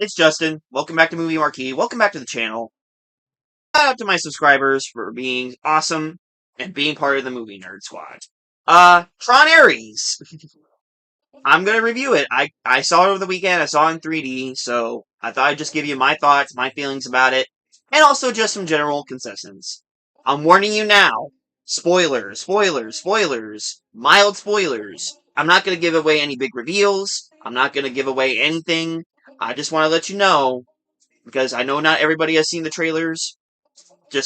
it's Justin. Welcome back to Movie Marquee. Welcome back to the channel. Shout out to my subscribers for being awesome and being part of the Movie Nerd Squad. Tron Ares. I'm gonna review it. I saw it over the weekend. I saw it in 3D, so I thought I'd just give you my thoughts, my feelings about it, and also just some general concessions. I'm warning you now. Spoilers, spoilers, spoilers, mild spoilers. I'm not gonna give away any big reveals. I'm not gonna give away anything. I just want to let you know because I know not everybody has seen the trailers.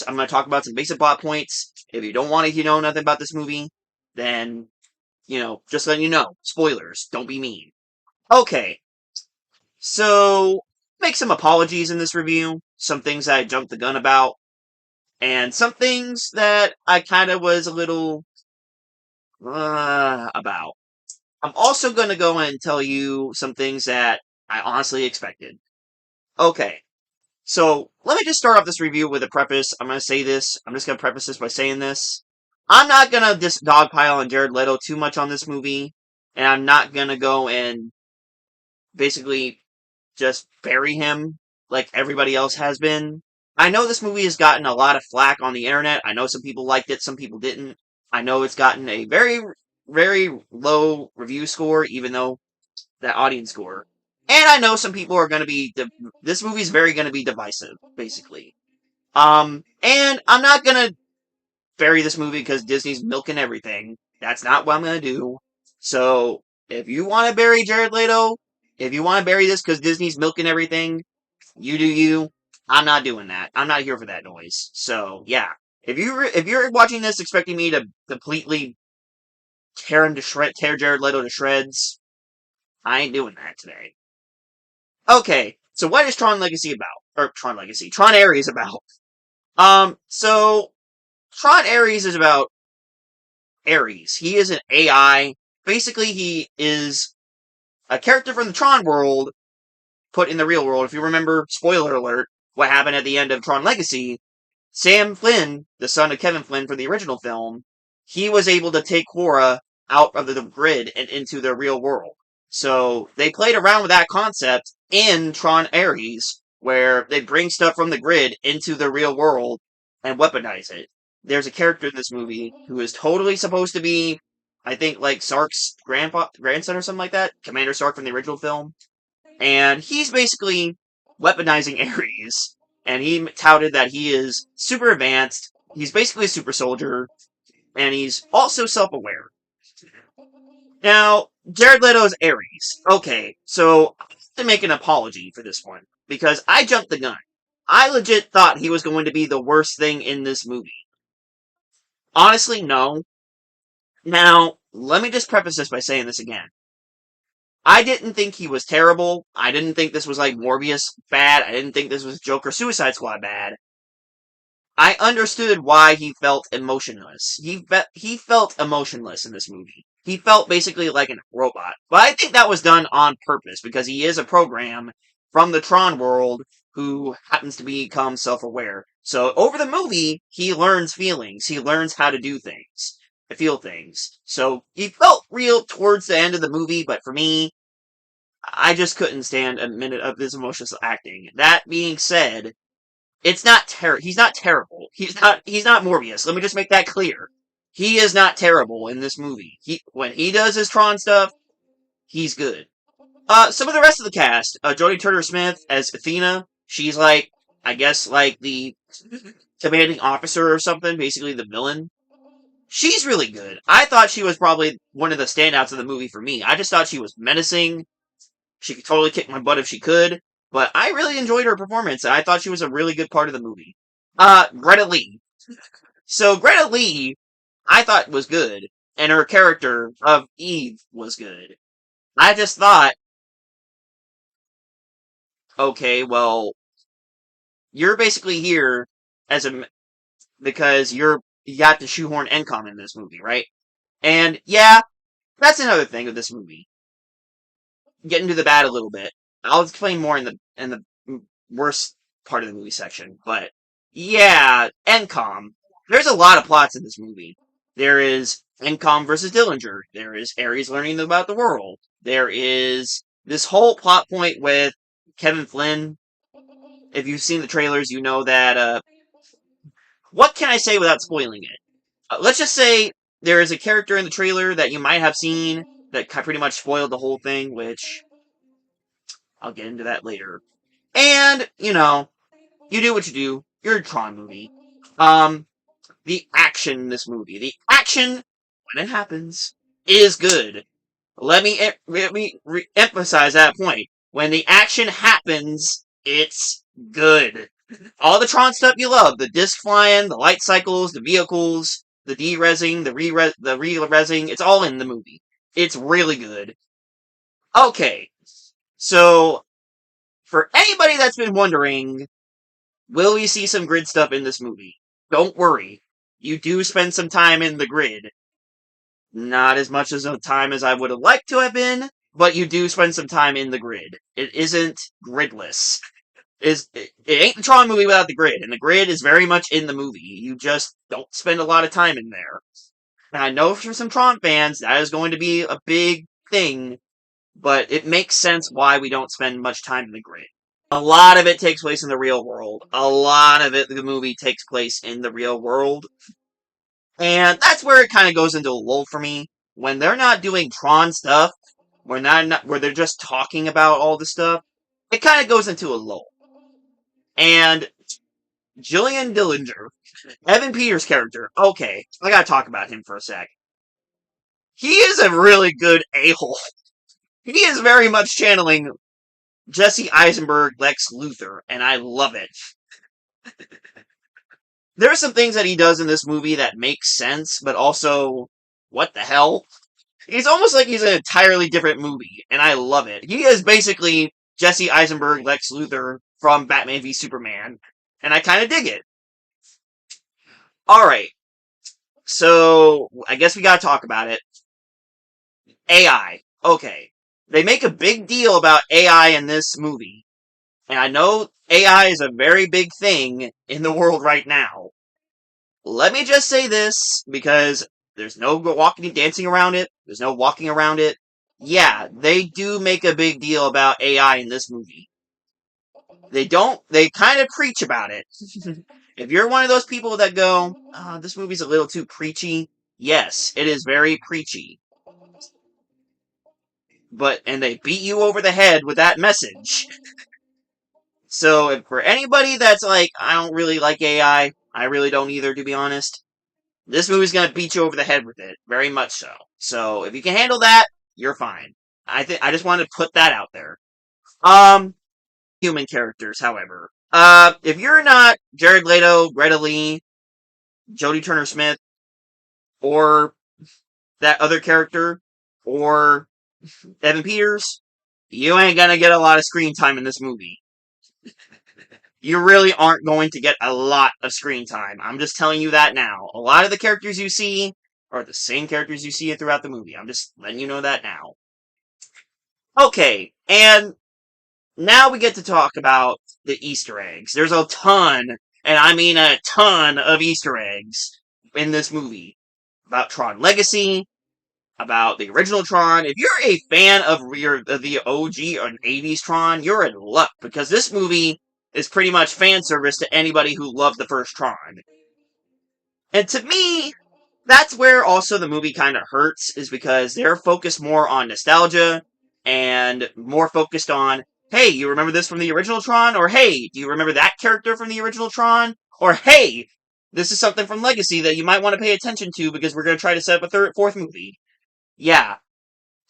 I'm going to talk about some basic plot points. If you don't want to know nothing about this movie, then, just letting you know. Spoilers. Don't be mean. Okay. So, make some apologies in this review. Some things that I jumped the gun about. And some things that I kind of was a little, about. I'm also going to go and tell you some things that I honestly expected. Okay. So, let me just start off this review with a preface. I'm going to say this. I'm just going to preface this by saying this. I'm not going to just dogpile on Jared Leto too much on this movie. And I'm not going to go and basically just bury him like everybody else has been. I know this movie has gotten a lot of flack on the internet. I know some people liked it, some people didn't. I know it's gotten a very, very low review score, even though that audience score. And I know some people are going to be, this movie's very going to be divisive, basically. And I'm not going to bury this movie because Disney's milking everything. That's not what I'm going to do. So, if you want to bury Jared Leto, if you want to bury this because Disney's milking everything, you do you. I'm not doing that. I'm not here for that noise. So, yeah. If you're watching this expecting me to completely tear Jared Leto to shreds, I ain't doing that today. Okay, so what is Tron Legacy about? Or Tron Legacy. Tron Ares about. So Tron Ares is about Ares. He is an AI. Basically, he is a character from the Tron world put in the real world. If you remember, spoiler alert, what happened at the end of Tron Legacy, Sam Flynn, the son of Kevin Flynn from the original film, he was able to take Quora out of the grid and into the real world. So they played around with that concept in Tron Ares, where they bring stuff from the grid into the real world and weaponize it. There's a character in this movie who is totally supposed to be, I think, like Sark's grandson or something like that, Commander Sark from the original film. And he's basically weaponizing Ares, and he touted that he is super advanced, he's basically a super soldier, and he's also self-aware. Now, Jared Leto's Ares. Okay, so I have to make an apology for this one, because I jumped the gun. I legit thought he was going to be the worst thing in this movie. Honestly, no. Now, let me just preface this by saying this again. I didn't think he was terrible. I didn't think this was like Morbius bad. I didn't think this was Joker Suicide Squad bad. I understood why he felt emotionless. He felt emotionless in this movie. He felt basically like a robot. But I think that was done on purpose because he is a program from the Tron world who happens to become self-aware. So over the movie, he learns feelings. He learns how to do things, to feel things. So he felt real towards the end of the movie, but for me, I just couldn't stand a minute of this emotional acting. That being said, it's not he's not terrible. He's not Morbius. Let me just make that clear. He is not terrible in this movie. When he does his Tron stuff, he's good. Some of the rest of the cast, Jodie Turner-Smith as Athena, she's like, I guess like the commanding officer or something, basically the villain. She's really good. I thought she was probably one of the standouts of the movie for me. I just thought she was menacing. She could totally kick my butt if she could, but I really enjoyed her performance, and I thought she was a really good part of the movie. Greta Lee. So Greta Lee, I thought was good, and her character of Eve was good. I just thought, okay, well, you're basically here as because you got to shoehorn Encom in this movie, right? And yeah, that's another thing with this movie. Getting to the bad a little bit. I'll explain more in the worst part of the movie section, but yeah, Encom. There's a lot of plots in this movie. There is Encom versus Dillinger. There is Ares learning about the world. There is this whole plot point with Kevin Flynn. If you've seen the trailers, you know that. What can I say without spoiling it? Let's just say there is a character in the trailer that you might have seen that pretty much spoiled the whole thing, which I'll get into that later. And, you do what you do. You're a Tron movie. Um, the action in this movie. The action, when it happens, is good. Let me emphasize that point. When the action happens, it's good. All the Tron stuff you love, the disc flying, the light cycles, the vehicles, the de-resing, the re-resing, it's all in the movie. It's really good. Okay, so for anybody that's been wondering, will we see some grid stuff in this movie? Don't worry. You do spend some time in the grid. Not as much as a time as I would have liked to have been, but you do spend some time in the grid. It isn't gridless. It ain't the Tron movie without the grid, and the grid is very much in the movie. You just don't spend a lot of time in there. And I know for some Tron fans, that is going to be a big thing, but it makes sense why we don't spend much time in the grid. A lot of it takes place in the real world. A lot of it, the movie takes place in the real world. And that's where it kind of goes into a lull for me. When they're not doing Tron stuff, where they're just talking about all the stuff, it kind of goes into a lull. And Jillian Dillinger, Evan Peters' character, okay, I gotta talk about him for a sec. He is a really good a-hole. He is very much channeling Jesse Eisenberg, Lex Luthor, and I love it. There are some things that he does in this movie that make sense, but also, what the hell? He's almost like he's an entirely different movie, and I love it. He is basically Jesse Eisenberg, Lex Luthor from Batman v Superman, and I kind of dig it. Alright, so I guess we gotta talk about it. AI. Okay. They make a big deal about AI in this movie, and I know AI is a very big thing in the world right now. Let me just say this, because there's no walking and dancing around it. There's no walking around it. Yeah, they do make a big deal about AI in this movie. They kind of preach about it. If you're one of those people that go, oh, this movie's a little too preachy, yes, it is very preachy. And they beat you over the head with that message. So, if for anybody that's like, I don't really like AI, I really don't either, to be honest, this movie's gonna beat you over the head with it, very much so. So if you can handle that, you're fine. I just wanted to put that out there. Human characters, however. If you're not Jared Leto, Greta Lee, Jodie Turner-Smith, or that other character, or Evan Peters, you ain't gonna get a lot of screen time in this movie. You really aren't going to get a lot of screen time. I'm just telling you that now. A lot of the characters you see are the same characters you see throughout the movie. I'm just letting you know that now. Okay, and now we get to talk about the Easter eggs. There's a ton, and I mean a ton of Easter eggs in this movie. About Tron Legacy, about the original Tron. If you're a fan of the OG or 80s Tron, you're in luck, because this movie is pretty much fan service to anybody who loved the first Tron. And to me, that's where also the movie kind of hurts, is because they're focused more on nostalgia and more focused on, hey, you remember this from the original Tron? Or hey, do you remember that character from the original Tron? Or hey, this is something from Legacy that you might want to pay attention to because we're going to try to set up a fourth movie. Yeah,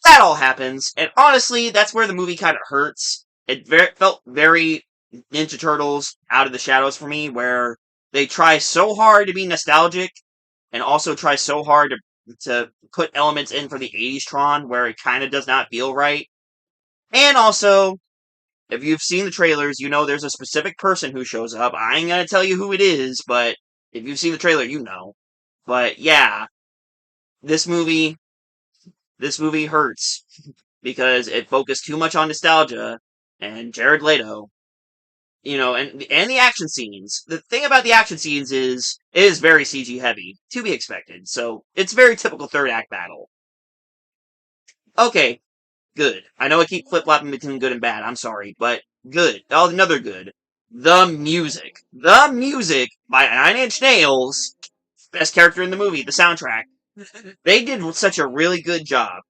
that all happens, and honestly, that's where the movie kind of hurts. It felt very Ninja Turtles Out of the Shadows for me, where they try so hard to be nostalgic, and also try so hard to put elements in for the 80s Tron, where it kind of does not feel right. And also, if you've seen the trailers, you know there's a specific person who shows up. I ain't gonna tell you who it is, but if you've seen the trailer, you know. But yeah, this movie hurts because it focused too much on nostalgia and Jared Leto, and the action scenes. The thing about the action scenes is it is very CG heavy, to be expected. So it's very typical third act battle. Okay, good. I know I keep flip flopping between good and bad. I'm sorry, but Good. Oh, another good. The music. The music by Nine Inch Nails. Best character in the movie. The soundtrack. They did such a really good job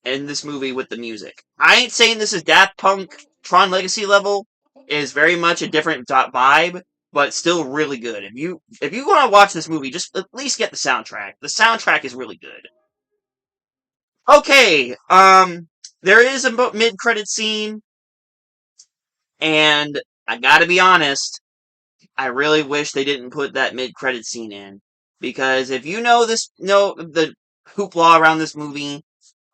in this movie with the music. I ain't saying this is Daft Punk Tron Legacy level. It is very much a different vibe, but still really good. If you want to watch this movie, just at least get the soundtrack. The soundtrack is really good. Okay, there is a mid-credit scene, and I gotta be honest, I really wish they didn't put that mid-credit scene in. Because if you know the hoopla around this movie,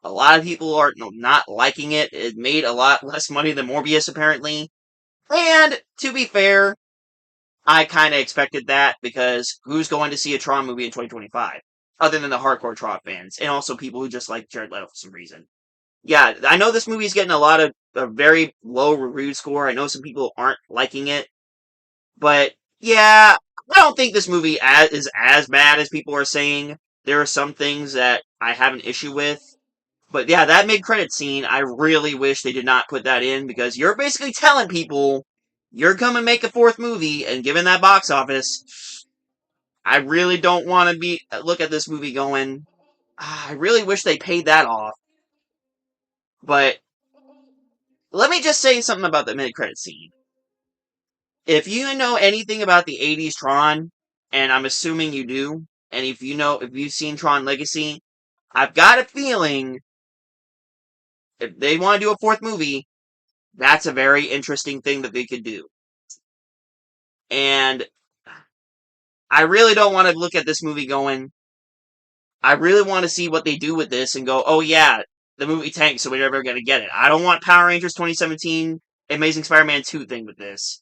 a lot of people are not liking it. It made a lot less money than Morbius, apparently. And, to be fair, I kind of expected that, because who's going to see a Tron movie in 2025? Other than the hardcore Tron fans, and also people who just like Jared Leto for some reason. Yeah, I know this movie's getting a lot of a very low review score. I know some people aren't liking it. But yeah, I don't think this movie is as bad as people are saying. There are some things that I have an issue with. But yeah, that mid-credit scene, I really wish they did not put that in, because you're basically telling people you're going to make a fourth movie, and given that box office, I really don't want to look at this movie going, I really wish they paid that off. But let me just say something about the mid-credit scene. If you know anything about the 80s Tron, and I'm assuming you do, and if you've seen Tron Legacy, I've got a feeling if they want to do a fourth movie, that's a very interesting thing that they could do. And I really don't want to look at this movie going, I really want to see what they do with this and go, oh yeah, the movie tanked, so we're never going to get it. I don't want Power Rangers 2017 Amazing Spider-Man 2 thing with this.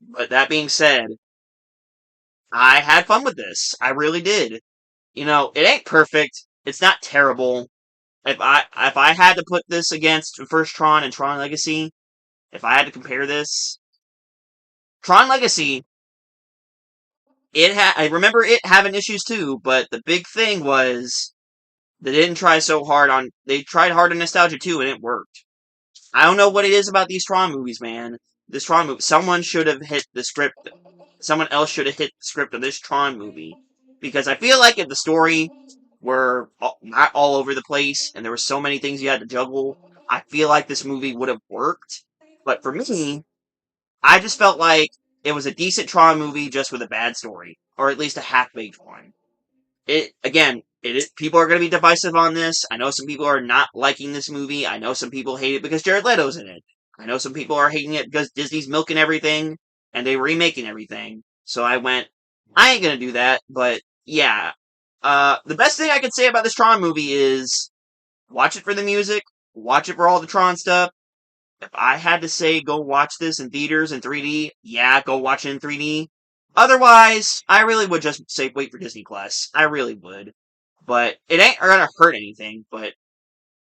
But that being said, I had fun with this. I really did. It ain't perfect. It's not terrible. If I had to put this against the first Tron and Tron Legacy, if I had to compare this, Tron Legacy, I remember it having issues too, but the big thing was they didn't try so hard on. They tried hard on nostalgia too, and it worked. I don't know what it is about these Tron movies, man. This Tron movie, someone should have hit the script. Someone else should have hit the script of this Tron movie, because I feel like if the story were not all over the place and there were so many things you had to juggle, I feel like this movie would have worked. But for me, I just felt like it was a decent Tron movie just with a bad story, or at least a half-baked one. People are going to be divisive on this. I know some people are not liking this movie. I know some people hate it because Jared Leto's in it. I know some people are hating it because Disney's milking everything and they remaking everything. So I ain't gonna do that. But yeah, the best thing I can say about this Tron movie is watch it for the music, watch it for all the Tron stuff. If I had to say go watch this in theaters in 3D, yeah, go watch it in 3D. Otherwise, I really would just say wait for Disney Plus. I really would. But it ain't gonna hurt anything, but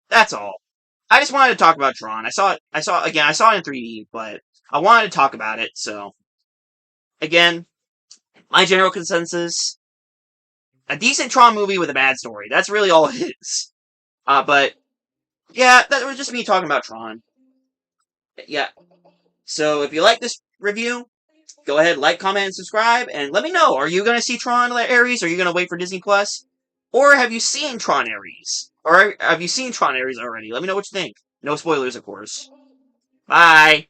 that's all. I just wanted to talk about Tron. I saw it in 3D, but I wanted to talk about it, so again, my general consensus, a decent Tron movie with a bad story. That's really all it is. But yeah, that was just me talking about Tron. Yeah. So if you like this review, go ahead, like, comment, and subscribe, and let me know. Are you going to see Tron Ares? Are you going to wait for Disney Plus? Or have you seen Tron Ares? Or have you seen Tron Ares already? Let me know what you think. No spoilers, of course. Bye!